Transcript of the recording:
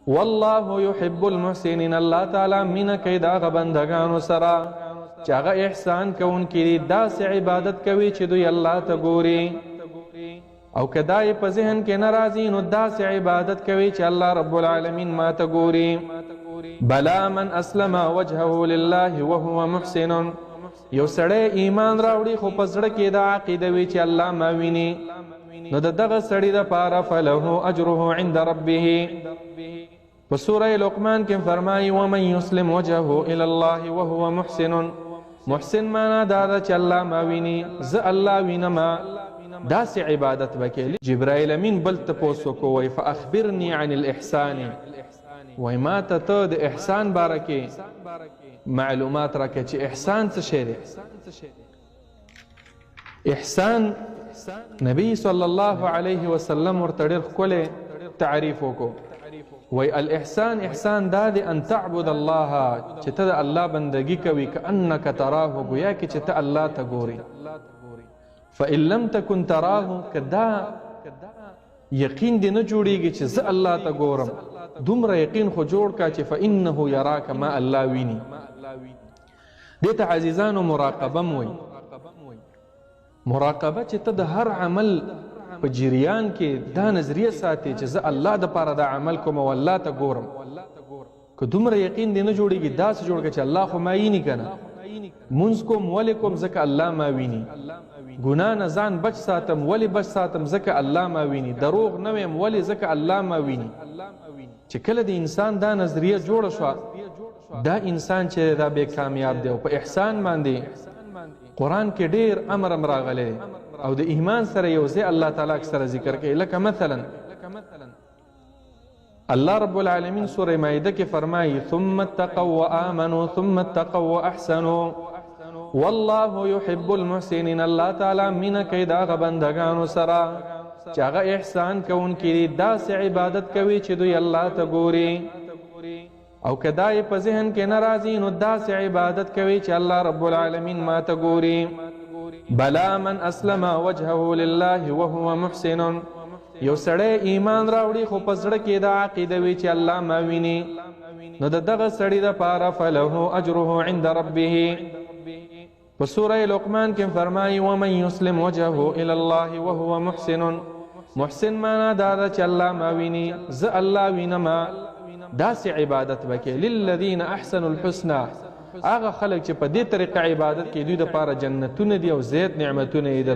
والله يحب المحسنين، الله تعالی مینه کوي د هغه بندګانو سره چې هغه احسان کوونکي دي، داسې عبادت کوي چې دوی الله ته ګوري. او که دا یې په ذهن کې نه راځي نو داسې عبادت کوي چې الله رب العالمین ما ته ګوري. بلا من اسلم وجهه لله وهو محسن، یو سړی ایمان راوړي خو په زړه کې دا عقیده وي چې الله ما ویني، نو د دغه سړي دپاره فله اجره عند ربه. په سوره لقمان کې فرمایي ومن يسلم وجهه الى الله وهو محسن. محسن معنا دا ده چې الله ما ویني، زه الله وینم، داسې عبادت وکړي. جبرائیل امین بل تپوس وکړو وایي فاخبرني عن الاحسان، وایي ما ته د احسان باره کې معلومات راکړه چې احسان څه شی دی. احسان نبی صلی الله علیه وسلم ورته ډېر ښکلی تعریف وکړو. وایي الاحسان، احسان دا دی ان تعبد الله، چې ته د الله بندګي کوي، کأنک تراه، ګویا کې چې ته الله ته ګوري. فإن لم تكن تراه، کدا یقین دی نه جوړیږي چې زه الله ته ګورم، دومره یقین خو جوړ کا چې فإنه یراک، ما الله ویني. دې ته عزیزانو مراقبه م وایي. مراقبه چې ته د هر عمل په جریان کې دا نظریه ساتي چې زه الله دپاره دا عمل کوم او الله ته ګورم. که دومره یقین دی نه جوړیږي، داسې جوړ کړه چې الله خو ما ویني که نه. مونځ کوم ولې کوم؟ ځکه الله ما ویني. ګناه نه ځان بچ ساتم ولې بچ ساتم؟ ځکه الله ما ویني. دروغ نه ویم ولې؟ ځکه الله ما ویني. چې کله د انسان دا نظریه جوړه شوه، دا انسان چې دا بے کامیاب دی. او په احسان باندې قرآن کې ډېر امر راغلی او د ایمان سره یو ځای الله تعالی سره ذکر کوي. لکه مثلا الله رب العالمین سوره مائده کې فرمایي ثم اتقوا وآمنوا ثم اتقوا واحسنوا والله يحب المحسنين. الله تعالی مینه کوي د هغه بندګانو سره چې هغه احسان کوونکي دي، داسې عبادت کوي چې دوی الله ته ګوري. او که دا یې په ذهن کې نه راځي نو داسې عبادت کوي چې الله رب العالمین ما ته ګوري. بلا من اسلم وجهه لله وهو محسن، یو سړی ایمان راوړي خو په زړه کې دا عقیده وي چې الله ما ویني، نو د دغه سړي دپاره فله اجره عند ربه. په سوره لقمان کې فرمایي ومن يسلم وجهه الى الله وهو محسن. محسن معنا دا ده چې الله ما ویني، زه الله وینم، داسې عبادت وکړي. للذین احسنوا الحسنى، هغه خلک چې په دې طریقه عبادت کوي دوی دپاره جنتونه دي او زیات نعمتونه یې د